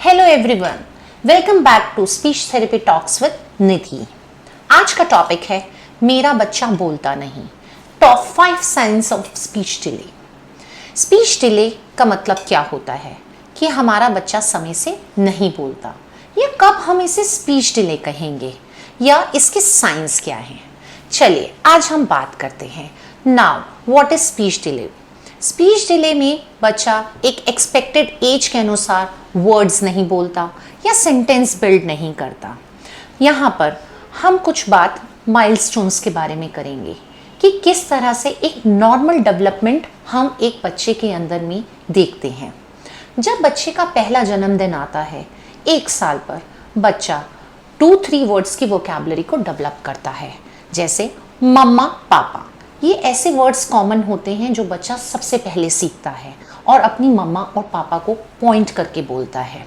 Hello everyone, welcome back to speech therapy talks with Nidhi. आज का topic है मेरा बच्चा बोलता नहीं, top 5 signs of speech delay. Speech delay का मतलब क्या होता है कि हमारा बच्चा समय से नहीं बोलता, या कब हम इसे स्पीच डिले कहेंगे, या इसके साइंस क्या हैं। चलिए आज हम बात करते हैं। Now what is speech delay. Speech delay में बच्चा एक एक्सपेक्टेड एज के अनुसार वर्ड्स नहीं बोलता या सेंटेंस बिल्ड नहीं करता। यहाँ पर हम कुछ बात माइलस्टोन्स के बारे में करेंगे कि किस तरह से एक नॉर्मल डेवलपमेंट हम एक बच्चे के अंदर में देखते हैं। जब बच्चे का पहला जन्मदिन आता है, 1 साल पर बच्चा 2-3 वर्ड्स की वोकैबुलरी को डेवलप करता है, जैसे मम्मा, पापा। ये ऐसे वर्ड्स कॉमन होते हैं जो बच्चा सबसे पहले सीखता है और अपनी मम्मा और पापा को पॉइंट करके बोलता है।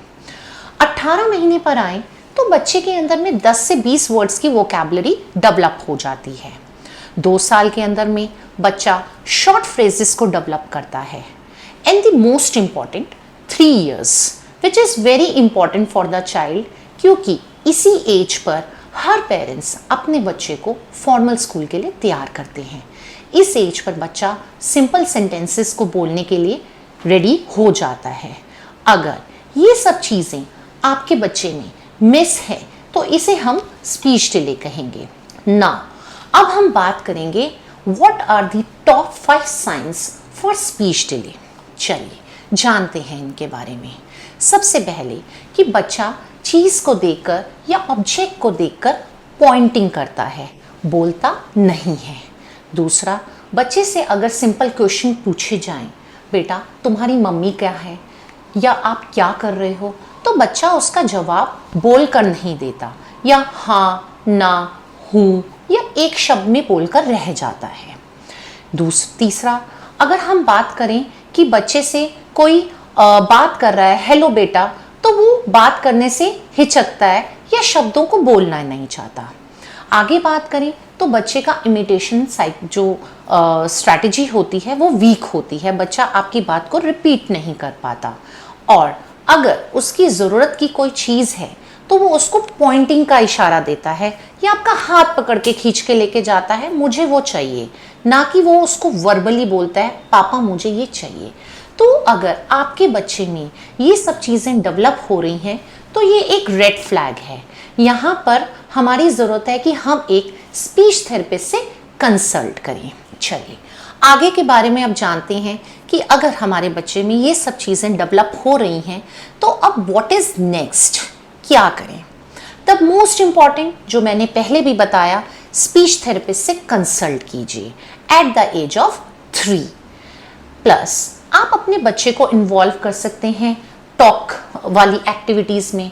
18 महीने पर आए तो बच्चे के अंदर में 10 से 20 वर्ड्स की वोकैबुलरी डेवलप हो जाती है। 2 साल के अंदर में बच्चा शॉर्ट फ्रेजेस को डेवलप करता है। And the most important 3 years, which is very important for the child, क्योंकि इसी एज पर हर पेरेंट्स अपने बच्चे को फॉर्मल स्कूल के लिए तैयार करते हैं। इस एज पर बच्चा सिंपल सेंटेंसेस को बोलने के लिए रेडी हो जाता है। अगर ये सब चीज़ें आपके बच्चे में मिस है तो इसे हम स्पीच डिले कहेंगे। ना अब हम बात करेंगे what are the top 5 signs for speech delay. चलिए जानते हैं इनके बारे में। सबसे पहले कि बच्चा चीज़ को देखकर या ऑब्जेक्ट को देखकर पॉइंटिंग करता है, बोलता नहीं है। दूसरा, बच्चे से अगर सिंपल क्वेश्चन पूछे जाएं, बेटा तुम्हारी मम्मी क्या है या आप क्या कर रहे हो, तो बच्चा उसका जवाब बोलकर नहीं देता, या हाँ, ना, हूँ या एक शब्द में बोलकर रह जाता है। तीसरा, अगर हम बात करें कि बच्चे से कोई बात कर रहा है, हेलो बेटा, तो वो बात करने से हिचकता है या शब्दों को बोलना नहीं चाहता। आगे बात करें तो बच्चे का इमिटेशन जो स्ट्रैटेजी होती है वो वीक होती है, बच्चा आपकी बात को रिपीट नहीं कर पाता। और अगर उसकी ज़रूरत की कोई चीज़ है तो वो उसको पॉइंटिंग का इशारा देता है या आपका हाथ पकड़ के खींच के लेके जाता है, मुझे वो चाहिए, ना कि वो उसको वर्बली बोलता है, पापा मुझे ये चाहिए। तो अगर आपके बच्चे में ये सब चीज़ें डेवलप हो रही हैं तो ये एक रेड फ्लैग है। यहाँ पर हमारी ज़रूरत है कि हम एक स्पीच थेरेपिस्ट से कंसल्ट करें। चलिए आगे के बारे में अब जानते हैं कि अगर हमारे बच्चे में ये सब चीज़ें डेवलप हो रही हैं तो अब व्हाट इज़ नेक्स्ट, क्या करें। तब मोस्ट इम्पॉर्टेंट जो मैंने पहले भी बताया, स्पीच थेरेपिस्ट से कंसल्ट कीजिए at the age of 3 plus. आप अपने बच्चे को इन्वॉल्व कर सकते हैं टॉक वाली एक्टिविटीज़ में,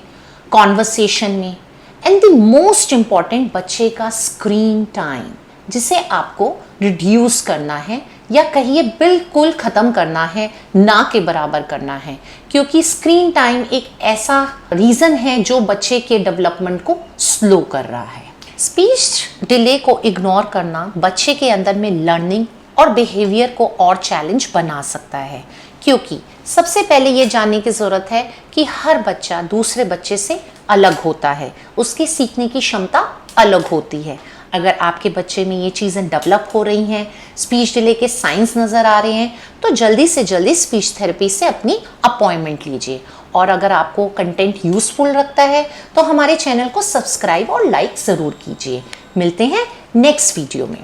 कॉन्वर्सेशन में। एंड द मोस्ट इम्पॉर्टेंट, बच्चे का स्क्रीन टाइम, जिसे आपको रिड्यूस करना है या कहिए बिल्कुल ख़त्म करना है, ना के बराबर करना है, क्योंकि स्क्रीन टाइम एक ऐसा रीज़न है जो बच्चे के डेवलपमेंट को स्लो कर रहा है। स्पीच डिले को इग्नोर करना बच्चे के अंदर में लर्निंग और बिहेवियर को और चैलेंज बना सकता है, क्योंकि सबसे पहले ये जानने की ज़रूरत है कि हर बच्चा दूसरे बच्चे से अलग होता है, उसकी सीखने की क्षमता अलग होती है। अगर आपके बच्चे में ये चीज़ें डेवलप हो रही हैं, स्पीच डिले के साइंस नज़र आ रहे हैं, तो जल्दी से जल्दी स्पीच थेरेपी से अपनी अपॉइंटमेंट लीजिए। और अगर आपको कंटेंट यूज़फुल लगता है तो हमारे चैनल को सब्सक्राइब और लाइक ज़रूर कीजिए। मिलते हैं नेक्स्ट वीडियो में।